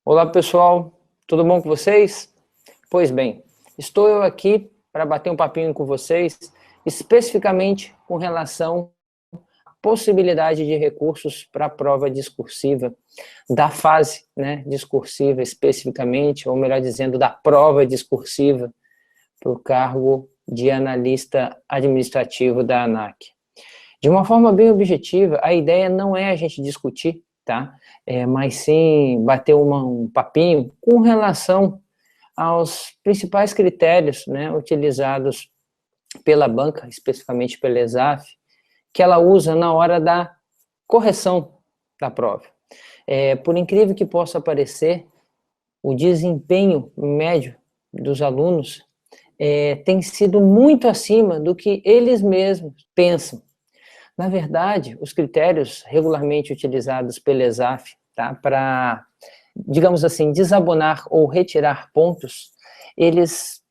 Olá pessoal, tudo bom com vocês? Pois bem, estou eu aqui para bater um papinho com vocês, especificamente com relação à possibilidade de recursos para a prova discursiva, da fase discursiva especificamente, ou melhor dizendo, da prova discursiva para o cargo de analista administrativo da ANAC. De uma forma bem objetiva, a ideia não é a gente discutir, tá? Mas sim bater um papinho com relação aos principais critérios utilizados pela banca, especificamente pela ESAF, que ela usa na hora da correção da prova. Por incrível que possa parecer, o desempenho médio dos alunos tem sido muito acima do que eles mesmos pensam. Na verdade, os critérios regularmente utilizados pela ESAF, tá, para, digamos assim, desabonar ou retirar pontos, eles,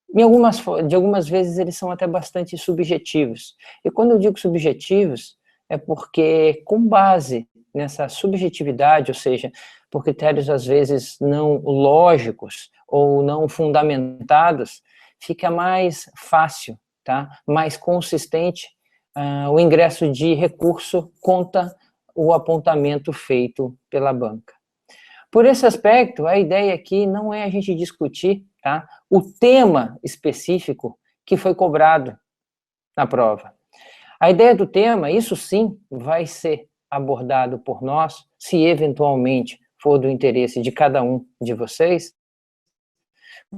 de algumas vezes, eles são até bastante subjetivos. E quando eu digo subjetivos, é porque, com base nessa subjetividade, ou seja, por critérios, às vezes, não lógicos ou não fundamentados, fica mais fácil, tá, mais consistente o ingresso de recurso contra o apontamento feito pela banca. Por esse aspecto, a ideia aqui não é a gente discutir, tá, o tema específico que foi cobrado na prova. A ideia do tema, isso sim, vai ser abordado por nós, se eventualmente for do interesse de cada um de vocês,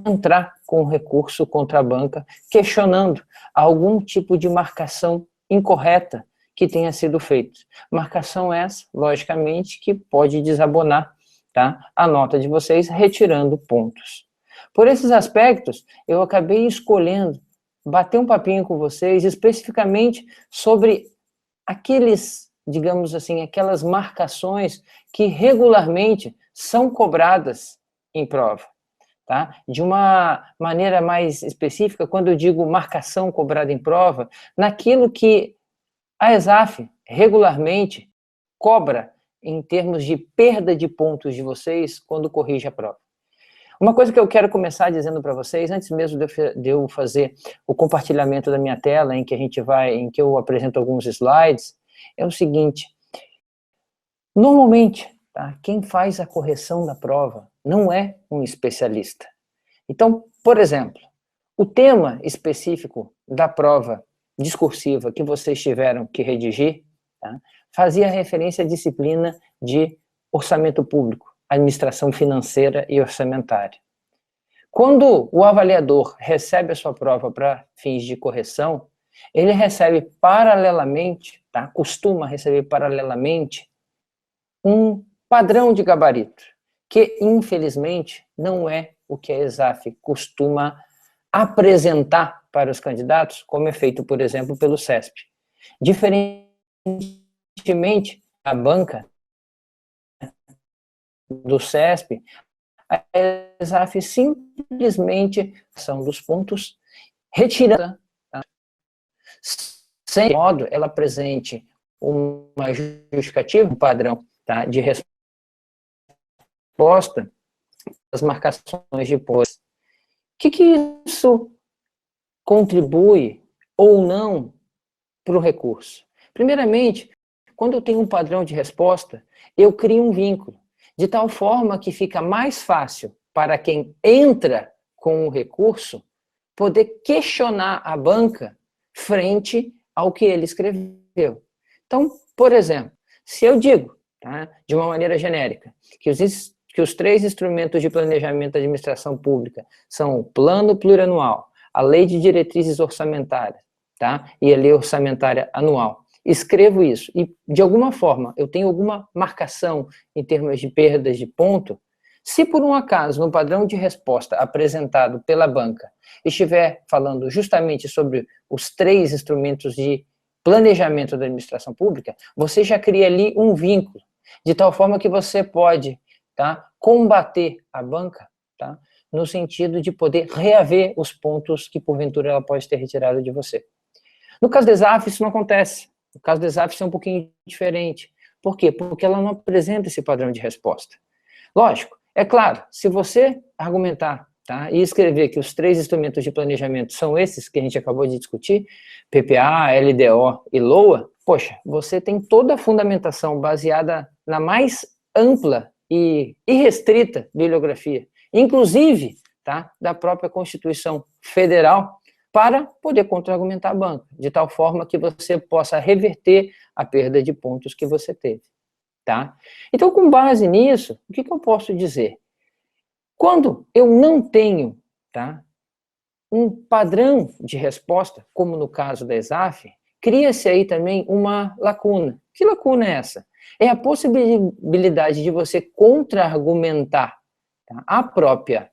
entrar com recurso contra a banca, questionando algum tipo de marcação incorreta que tenha sido feita. Marcação essa, logicamente, que pode desabonar, tá, a nota de vocês, retirando pontos. Por esses aspectos, eu acabei escolhendo bater um papinho com vocês, especificamente sobre aqueles, digamos assim, aquelas marcações que regularmente são cobradas em prova. Tá? De uma maneira mais específica, quando eu digo marcação cobrada em prova, naquilo que a ESAF regularmente cobra em termos de perda de pontos de vocês quando corrige a prova. Uma coisa que eu quero começar dizendo para vocês, antes mesmo de eu fazer o compartilhamento da minha tela, em que eu apresento alguns slides, é o seguinte: normalmente, tá, quem faz a correção da prova não é um especialista. Então, por exemplo, o tema específico da prova discursiva que vocês tiveram que redigir, tá, fazia referência à disciplina de orçamento público, administração financeira e orçamentária. Quando o avaliador recebe a sua prova para fins de correção, ele recebe paralelamente, tá, costuma receber paralelamente, um padrão de gabarito, que infelizmente não é o que a ESAF costuma apresentar para os candidatos, como é feito, por exemplo, pelo CESP. Diferentemente da banca do CESP, a ESAF simplesmente são dos pontos retirada, tá? Sem modo ela apresente uma justificativa, um padrão, tá, de resposta às marcações de pontos. O que isso contribui ou não para o recurso? Primeiramente, quando eu tenho um padrão de resposta, eu crio um vínculo, de tal forma que fica mais fácil para quem entra com o recurso poder questionar a banca frente ao que ele escreveu. Então, por exemplo, se eu digo, tá, de uma maneira genérica, que os 3 instrumentos de planejamento da administração pública são o plano plurianual, a lei de diretrizes orçamentárias, tá, e a lei orçamentária anual, escrevo isso, e de alguma forma eu tenho alguma marcação em termos de perdas de ponto, se por um acaso no padrão de resposta apresentado pela banca estiver falando justamente sobre os 3 instrumentos de planejamento da administração pública, você já cria ali um vínculo, de tal forma que você pode, tá, combater a banca, tá, no sentido de poder reaver os pontos que porventura ela pode ter retirado de você. No caso da ESAF, isso não acontece. No caso da ESAF, isso é um pouquinho diferente, Por quê? Porque ela não apresenta esse padrão de resposta. Lógico, é claro, se você argumentar, tá, e escrever que os 3 instrumentos de planejamento são esses que a gente acabou de discutir, PPA, LDO e LOA, poxa, você tem toda a fundamentação baseada na mais ampla e irrestrita bibliografia, inclusive, tá, da própria Constituição Federal, para poder contra-argumentar a banca, de tal forma que você possa reverter a perda de pontos que você teve, tá? Então, com base nisso, o que eu posso dizer? Quando eu não tenho, tá, um padrão de resposta, como no caso da ESAF, cria-se aí também uma lacuna. Que lacuna é essa? É a possibilidade de você contra-argumentar, tá, a própria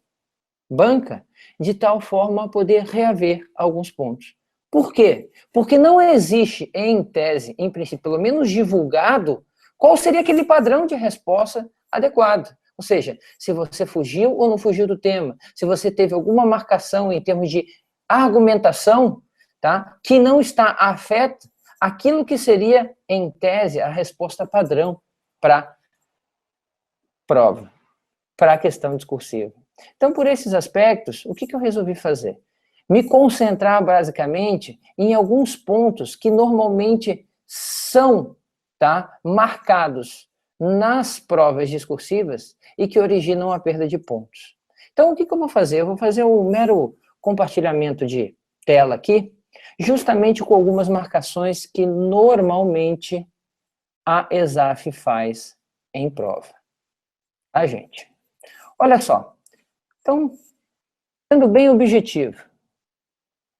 banca, de tal forma a poder reaver alguns pontos. Por quê? Porque não existe, em tese, em princípio, pelo menos divulgado, qual seria aquele padrão de resposta adequado. Ou seja, se você fugiu ou não fugiu do tema, se você teve alguma marcação em termos de argumentação, tá, que não está afeta aquilo que seria, em tese, a resposta padrão para prova, para a questão discursiva. Então, por esses aspectos, o que eu resolvi fazer? Me concentrar, basicamente, em alguns pontos que normalmente são, tá, marcados nas provas discursivas e que originam a perda de pontos. Então, o que eu vou fazer? Eu vou fazer um mero compartilhamento de tela aqui, justamente com algumas marcações que normalmente a ESAF faz em prova. Tá, gente? Olha só. Então, sendo bem objetivo,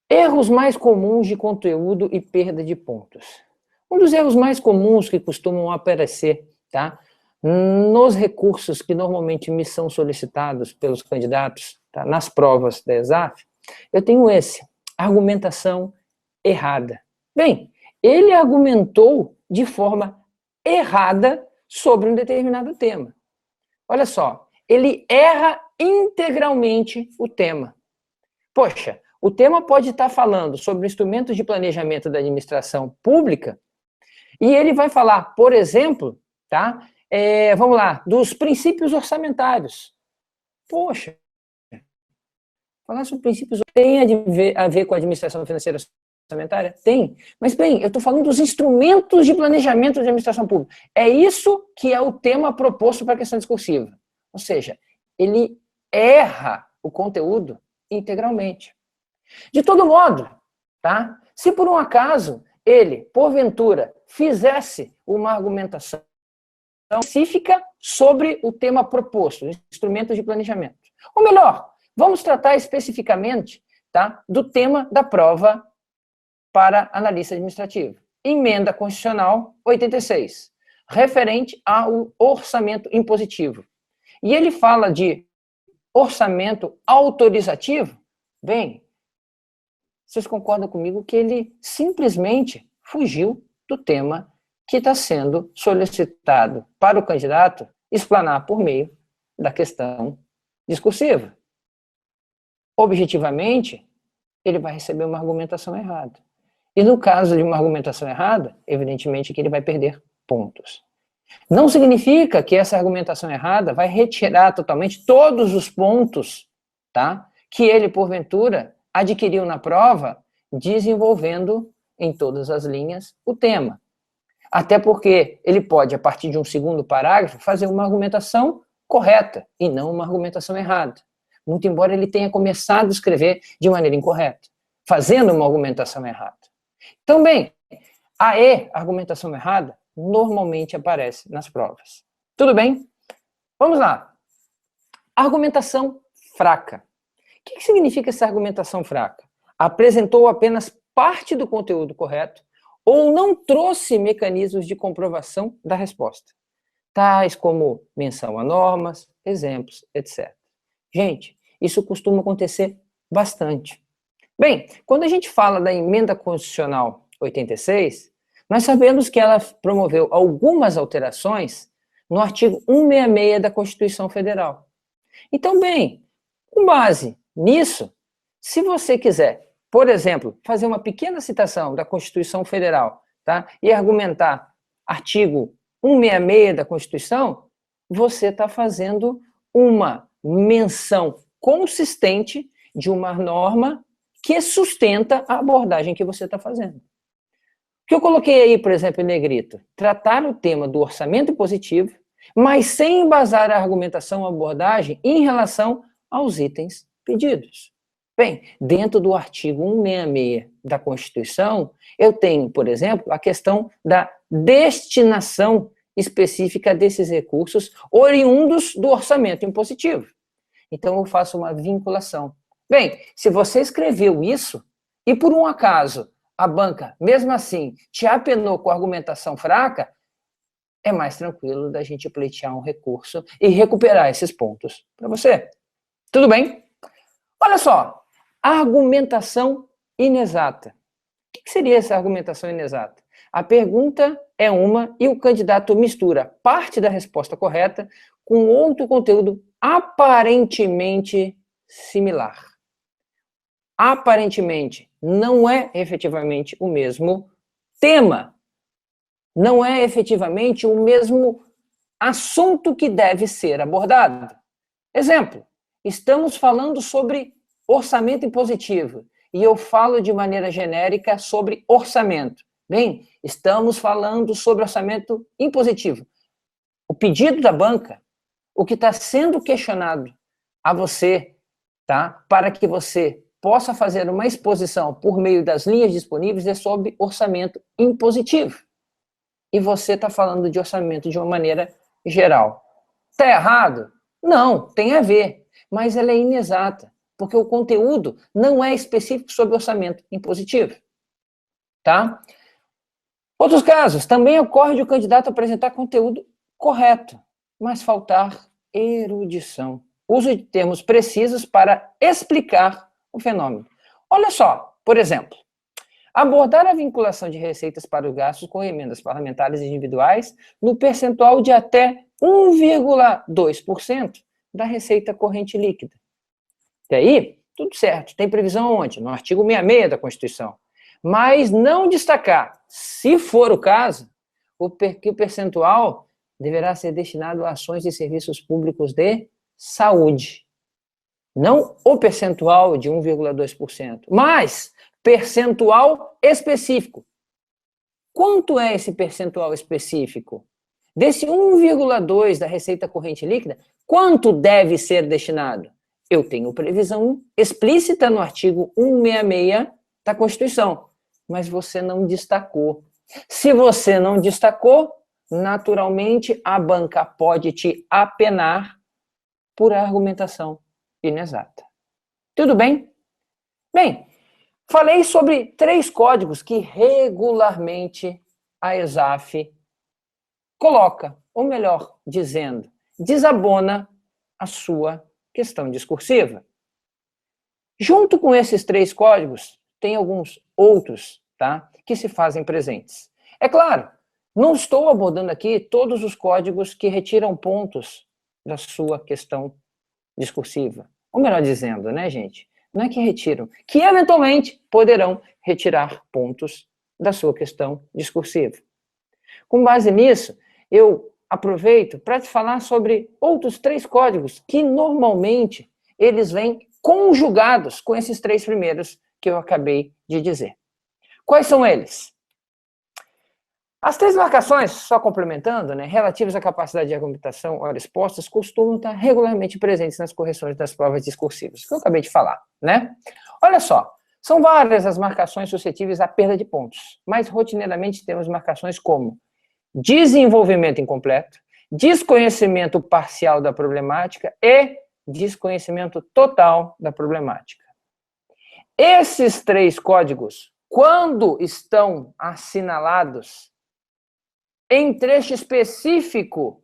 erros mais comuns de conteúdo e perda de pontos. Um dos erros mais comuns que costumam aparecer, tá, nos recursos que normalmente me são solicitados pelos candidatos, tá, nas provas da ESAF, eu tenho esse, argumentação errada. Bem, ele argumentou de forma errada sobre um determinado tema. Olha só, ele erra integralmente o tema. Poxa, o tema pode estar falando sobre instrumentos de planejamento da administração pública e ele vai falar, por exemplo, tá, vamos lá, dos princípios orçamentários. Poxa, falar sobre princípios tem a ver com a administração financeira orçamentária? Tem. Mas, bem, eu estou falando dos instrumentos de planejamento da administração pública. É isso que é o tema proposto para a questão discursiva. Ou seja, ele erra o conteúdo integralmente. De todo modo, tá? Se por um acaso ele, porventura, fizesse uma argumentação específica sobre o tema proposto, instrumentos de planejamento. Ou melhor, vamos tratar especificamente, tá, do tema da prova para analista administrativo. Emenda Constitucional 86, referente ao orçamento impositivo. E ele fala de orçamento autorizativo. Bem, vocês concordam comigo que ele simplesmente fugiu do tema que está sendo solicitado para o candidato explanar por meio da questão discursiva. Objetivamente, ele vai receber uma argumentação errada. E no caso de uma argumentação errada, evidentemente que ele vai perder pontos. Não significa que essa argumentação errada vai retirar totalmente todos os pontos, tá, que ele, porventura, adquiriu na prova, desenvolvendo em todas as linhas o tema. Até porque ele pode, a partir de um segundo parágrafo, fazer uma argumentação correta e não uma argumentação errada. Muito embora ele tenha começado a escrever de maneira incorreta, fazendo uma argumentação errada. Então, bem, a argumentação errada, normalmente aparece nas provas. Tudo bem? Vamos lá. Argumentação fraca. O que significa essa argumentação fraca? Apresentou apenas parte do conteúdo correto ou não trouxe mecanismos de comprovação da resposta, tais como menção a normas, exemplos, etc. Gente, isso costuma acontecer bastante. Bem, quando a gente fala da Emenda Constitucional 86, nós sabemos que ela promoveu algumas alterações no artigo 166 da Constituição Federal. Então, bem, com base nisso, se você quiser, por exemplo, fazer uma pequena citação da Constituição Federal, tá, e argumentar artigo 166 da Constituição, você está fazendo uma menção consistente de uma norma que sustenta a abordagem que você está fazendo. O que eu coloquei aí, por exemplo, em negrito, tratar o tema do orçamento impositivo, mas sem embasar a argumentação ou abordagem em relação aos itens pedidos. Bem, dentro do artigo 166 da Constituição, eu tenho, por exemplo, a questão da destinação específica desses recursos oriundos do orçamento impositivo. Então, eu faço uma vinculação. Bem, se você escreveu isso e, por um acaso, a banca, mesmo assim, te apenou com argumentação fraca, é mais tranquilo da gente pleitear um recurso e recuperar esses pontos para você. Tudo bem? Olha só, argumentação inexata. O que seria essa argumentação inexata? A pergunta é uma e o candidato mistura parte da resposta correta com outro conteúdo aparentemente similar. Aparentemente, não é efetivamente o mesmo tema. Não é efetivamente o mesmo assunto que deve ser abordado. Exemplo, estamos falando sobre orçamento impositivo e eu falo de maneira genérica sobre orçamento. Bem, estamos falando sobre orçamento impositivo. O pedido da banca, o que está sendo questionado a você, tá, para que você possa fazer uma exposição por meio das linhas disponíveis é sobre orçamento impositivo. E você está falando de orçamento de uma maneira geral. Está errado? Não, tem a ver, mas ela é inexata, porque o conteúdo não é específico sobre orçamento impositivo. Tá? Outros casos, também ocorre de o candidato apresentar conteúdo correto, mas faltar erudição. Uso de termos precisos para explicar o fenômeno. Olha só, por exemplo, abordar a vinculação de receitas para os gastos com emendas parlamentares individuais no percentual de até 1,2% da receita corrente líquida. E aí, tudo certo, tem previsão onde? No artigo 66 da Constituição. Mas não destacar, se for o caso, que o percentual deverá ser destinado a ações de serviços públicos de saúde. Não o percentual de 1,2%, mas percentual específico. Quanto é esse percentual específico? Desse 1,2% da receita corrente líquida, quanto deve ser destinado? Eu tenho previsão explícita no artigo 166 da Constituição, mas você não destacou. Se você não destacou, naturalmente a banca pode te apenar por argumentação inexata. Tudo bem? Bem, falei sobre 3 códigos que regularmente a ESAF coloca, ou melhor dizendo, desabona a sua questão discursiva. Junto com esses 3 códigos, tem alguns outros, tá, que se fazem presentes. É claro, não estou abordando aqui todos os códigos que retiram pontos da sua questão discursiva. Ou melhor dizendo, né, gente? Não é que retiram, que eventualmente poderão retirar pontos da sua questão discursiva. Com base nisso, eu aproveito para te falar sobre outros 3 códigos que normalmente eles vêm conjugados com esses 3 primeiros que eu acabei de dizer. Quais são eles? As 3 marcações, só complementando, né, relativas à capacidade de argumentação horas postas, costumam estar regularmente presentes nas correções das provas discursivas, que eu acabei de falar, né? Olha só, são várias as marcações suscetíveis à perda de pontos, mas rotineiramente temos marcações como desenvolvimento incompleto, desconhecimento parcial da problemática e desconhecimento total da problemática. Esses 3 códigos, quando estão assinalados em trecho específico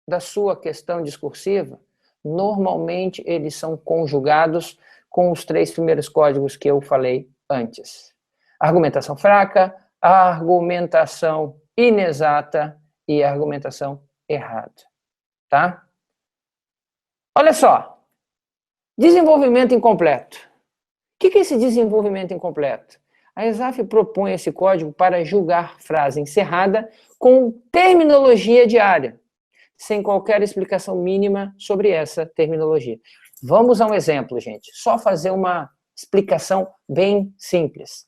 da sua questão discursiva, normalmente eles são conjugados com os 3 primeiros códigos que eu falei antes. Argumentação fraca, argumentação inexata e argumentação errada. Tá? Olha só. Desenvolvimento incompleto. O que é esse desenvolvimento incompleto? A ESAF propõe esse código para julgar frase encerrada com terminologia diária, sem qualquer explicação mínima sobre essa terminologia. Vamos a um exemplo, gente. Só fazer uma explicação bem simples.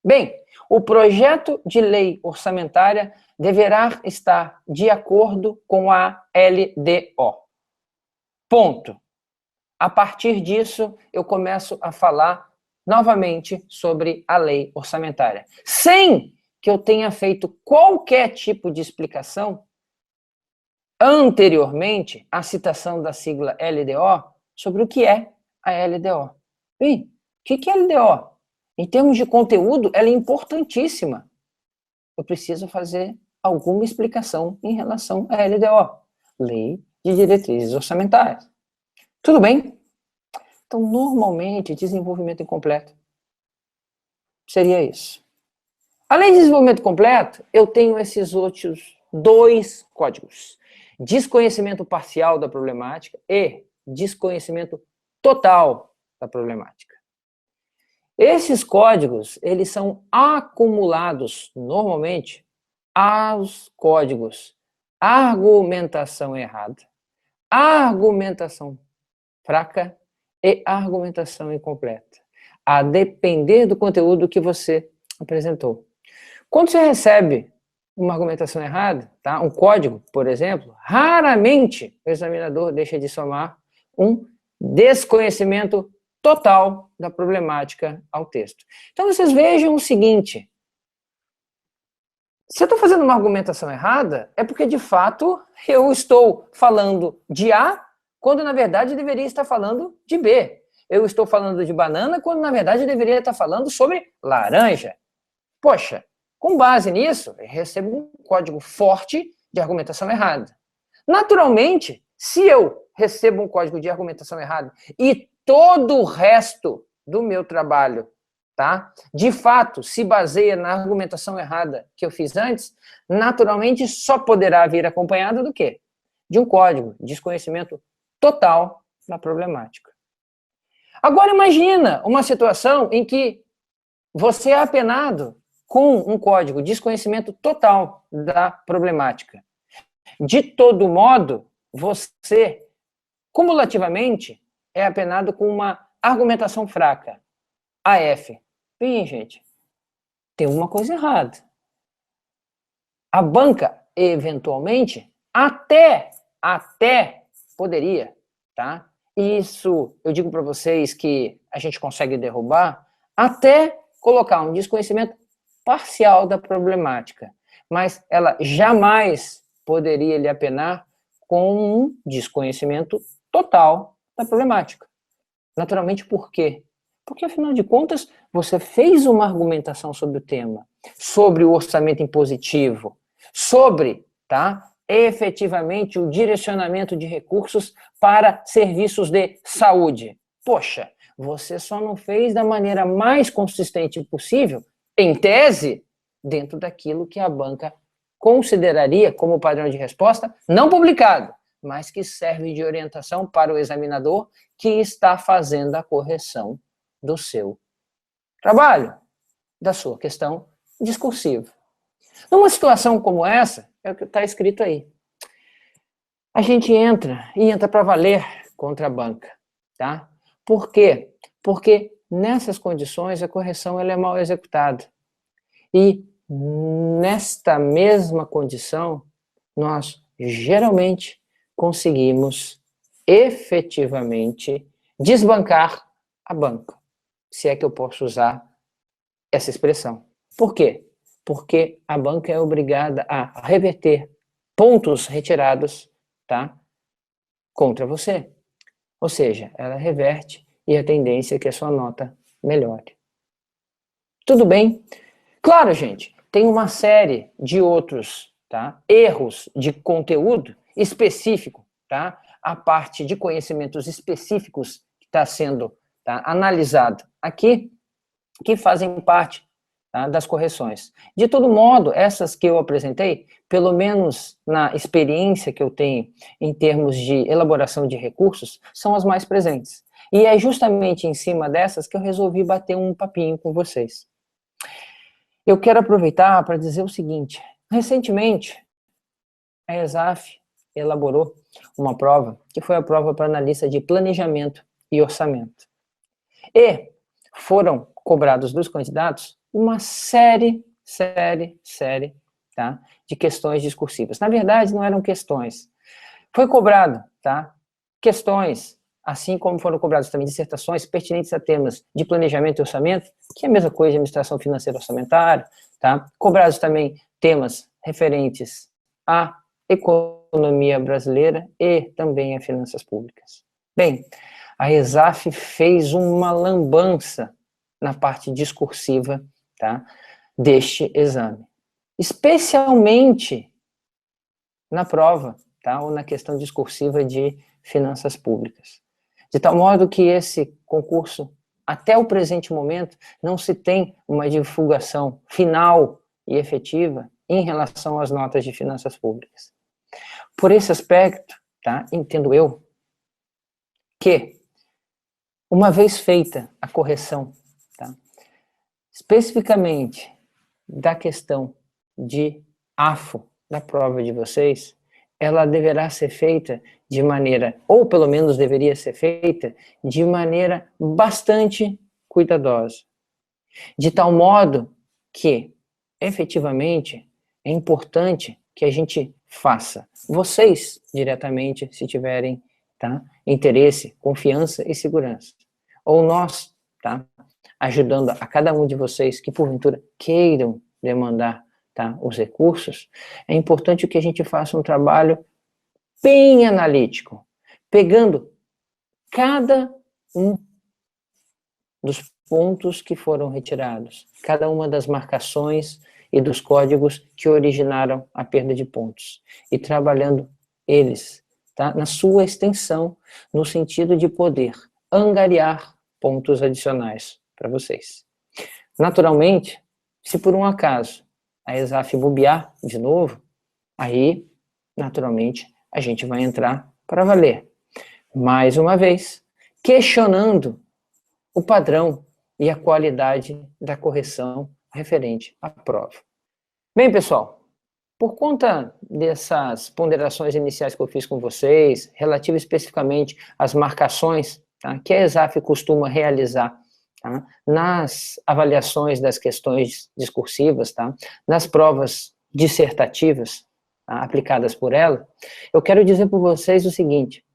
Bem, o projeto de lei orçamentária deverá estar de acordo com a LDO. Ponto. A partir disso, eu começo a falar novamente sobre a lei orçamentária, sem que eu tenha feito qualquer tipo de explicação anteriormente à citação da sigla LDO sobre o que é a LDO. Bem, o que é LDO? Em termos de conteúdo, ela é importantíssima. Eu preciso fazer alguma explicação em relação à LDO, Lei de Diretrizes Orçamentárias. Tudo bem? Então, normalmente, desenvolvimento incompleto seria isso. Além de desenvolvimento completo, eu tenho esses outros dois códigos. Desconhecimento parcial da problemática e desconhecimento total da problemática. Esses códigos, eles são acumulados, normalmente, aos códigos argumentação errada, argumentação fraca e argumentação incompleta, a depender do conteúdo que você apresentou. Quando você recebe uma argumentação errada, tá? Um código, por exemplo, raramente o examinador deixa de somar um desconhecimento total da problemática ao texto. Então, vocês vejam o seguinte: se eu estou fazendo uma argumentação errada, é porque, de fato, eu estou falando de A, quando, na verdade, deveria estar falando de B. Eu estou falando de banana, quando, na verdade, deveria estar falando sobre laranja. Poxa, com base nisso, eu recebo um código forte de argumentação errada. Naturalmente, se eu recebo um código de argumentação errada e todo o resto do meu trabalho, tá, de fato, se baseia na argumentação errada que eu fiz antes, naturalmente só poderá vir acompanhado do quê? De um código, desconhecimento total da problemática. Agora imagina uma situação em que você é apenado com um código, desconhecimento total da problemática. De todo modo, você, cumulativamente, é apenado com uma argumentação fraca, AF. Bem, gente, tem uma coisa errada. A banca, eventualmente, até poderia, tá? Isso, eu digo para vocês que a gente consegue derrubar, até colocar um desconhecimento parcial da problemática, mas ela jamais poderia lhe apenar com um desconhecimento total da problemática. Naturalmente, por quê? Porque, afinal de contas, você fez uma argumentação sobre o tema, sobre o orçamento impositivo, sobre, tá, efetivamente o direcionamento de recursos para serviços de saúde. Poxa, você só não fez da maneira mais consistente possível, em tese, dentro daquilo que a banca consideraria como padrão de resposta, não publicado, mas que serve de orientação para o examinador que está fazendo a correção do seu trabalho, da sua questão discursiva. Numa situação como essa, é o que está escrito aí. A gente entra para valer contra a banca, tá? Por quê? Porque nessas condições a correção ela é mal executada. E nesta mesma condição, nós geralmente conseguimos efetivamente desbancar a banca, se é que eu posso usar essa expressão. Por quê? Porque a banca é obrigada a reverter pontos retirados, tá, contra você. Ou seja, ela reverte e a tendência é que a sua nota melhore. Tudo bem? Claro, gente, tem uma série de outros, tá, erros de conteúdo específico, tá, a parte de conhecimentos específicos que está sendo, tá, analisado aqui, que fazem parte, tá, das correções. De todo modo, essas que eu apresentei, pelo menos na experiência que eu tenho em termos de elaboração de recursos, são as mais presentes. E é justamente em cima dessas que eu resolvi bater um papinho com vocês. Eu quero aproveitar para dizer o seguinte: Recentemente, a ESAF elaborou uma prova, que foi a prova para analista de planejamento e orçamento. E foram cobrados dos candidatos uma série, tá, de questões discursivas. Na verdade, não eram questões. Foi cobrado, tá, questões, assim como foram cobradas também dissertações pertinentes a temas de planejamento e orçamento, que é a mesma coisa de administração financeira orçamentária, tá? Cobrados também temas referentes à economia brasileira e também a finanças públicas. Bem, a ESAF fez uma lambança na parte discursiva, tá, deste exame, especialmente na prova, tá, ou na questão discursiva de finanças públicas. De tal modo que esse concurso, até o presente momento, não se tem uma divulgação final e efetiva em relação às notas de finanças públicas. Por esse aspecto, tá, entendo eu que, uma vez feita a correção, tá, especificamente da questão de AFO da prova de vocês, ela deverá ser feita de maneira, ou pelo menos deveria ser feita, de maneira bastante cuidadosa. De tal modo que, efetivamente, é importante que a gente faça. Vocês, diretamente, se tiverem, tá, interesse, confiança e segurança. Ou nós, tá, ajudando a cada um de vocês que, porventura, queiram demandar, tá, os recursos, é importante que a gente faça um trabalho bem analítico, pegando cada um dos pontos que foram retirados, cada uma das marcações e dos códigos que originaram a perda de pontos, e trabalhando eles, tá, na sua extensão, no sentido de poder angariar pontos adicionais para vocês. Naturalmente, se por um acaso a ESAF bobear de novo, aí, naturalmente, a gente vai entrar para valer. Mais uma vez, questionando o padrão e a qualidade da correção referente à prova. Bem, pessoal, por conta dessas ponderações iniciais que eu fiz com vocês, relativo especificamente às marcações, tá, que a ESAF costuma realizar, tá, nas avaliações das questões discursivas, tá, nas provas dissertativas, tá, aplicadas por ela, eu quero dizer para vocês o seguinte: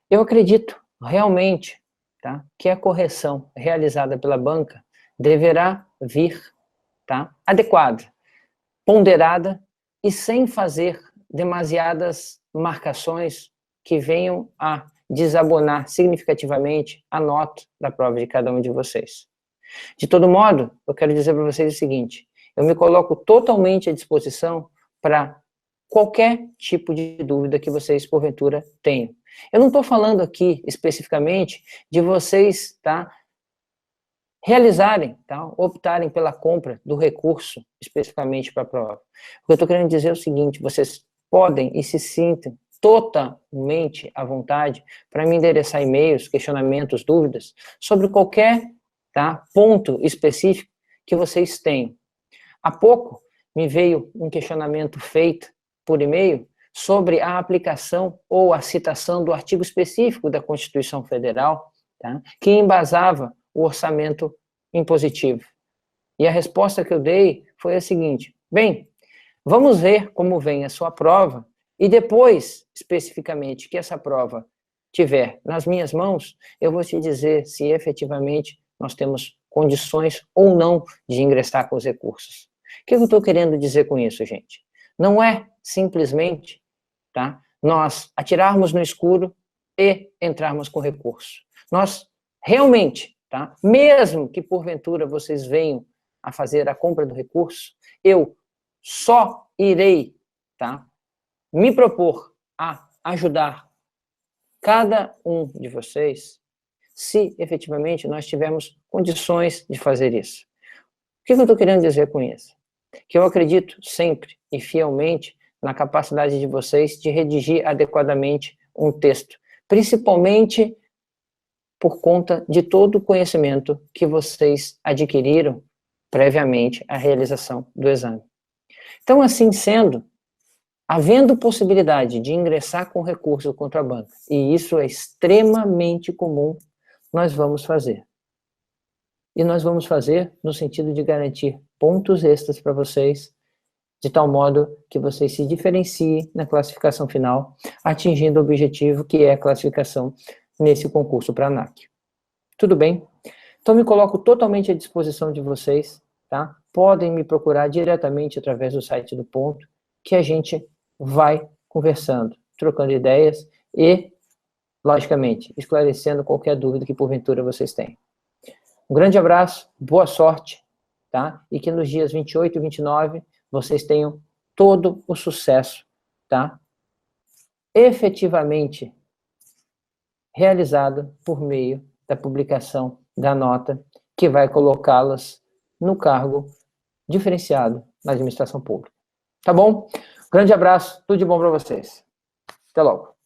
eu acredito realmente, tá, que a correção realizada pela banca deverá vir, tá, adequada, ponderada e sem fazer demasiadas marcações que venham a desabonar significativamente a nota da prova de cada um de vocês. De todo modo, eu quero dizer para vocês o seguinte: eu me coloco totalmente à disposição para qualquer tipo de dúvida que vocês, porventura, tenham. Eu não estou falando aqui, especificamente, de vocês, tá, realizarem, tá, optarem pela compra do recurso, especificamente para a prova. O que eu estou querendo dizer é o seguinte: vocês podem e se sintam totalmente à vontade para me endereçar e-mails, questionamentos, dúvidas, sobre qualquer, tá, ponto específico que vocês tenham. Há pouco me veio um questionamento feito por e-mail sobre a aplicação ou a citação do artigo específico da Constituição Federal, tá, que embasava o orçamento impositivo. E a resposta que eu dei foi a seguinte: bem, vamos ver como vem a sua prova, e depois, especificamente, que essa prova tiver nas minhas mãos, eu vou te dizer se efetivamente nós temos condições ou não de ingressar com os recursos. O que eu estou querendo dizer com isso, gente? Não é simplesmente, tá, nós atirarmos no escuro e entrarmos com recurso. Nós realmente, tá, mesmo que porventura vocês venham a fazer a compra do recurso, eu só irei, tá, me propor a ajudar cada um de vocês se efetivamente nós tivermos condições de fazer isso. O que eu estou querendo dizer com isso? Que eu acredito sempre e fielmente na capacidade de vocês de redigir adequadamente um texto, principalmente por conta de todo o conhecimento que vocês adquiriram previamente à realização do exame. Então, assim sendo, havendo possibilidade de ingressar com recurso contra a banca, e isso é extremamente comum, nós vamos fazer. E nós vamos fazer no sentido de garantir pontos extras para vocês, de tal modo que vocês se diferenciem na classificação final, atingindo o objetivo que é a classificação nesse concurso para a ANAC. Tudo bem? Então, me coloco totalmente à disposição de vocês, tá? Podem me procurar diretamente através do site do Ponto, que a gente vai conversando, trocando ideias e, logicamente, esclarecendo qualquer dúvida que porventura vocês tenham. Um grande abraço, boa sorte, tá? E que nos dias 28 e 29 vocês tenham todo o sucesso, tá? Efetivamente realizado por meio da publicação da nota que vai colocá-las no cargo diferenciado na administração pública. Tá bom? Grande abraço, tudo de bom para vocês. Até logo.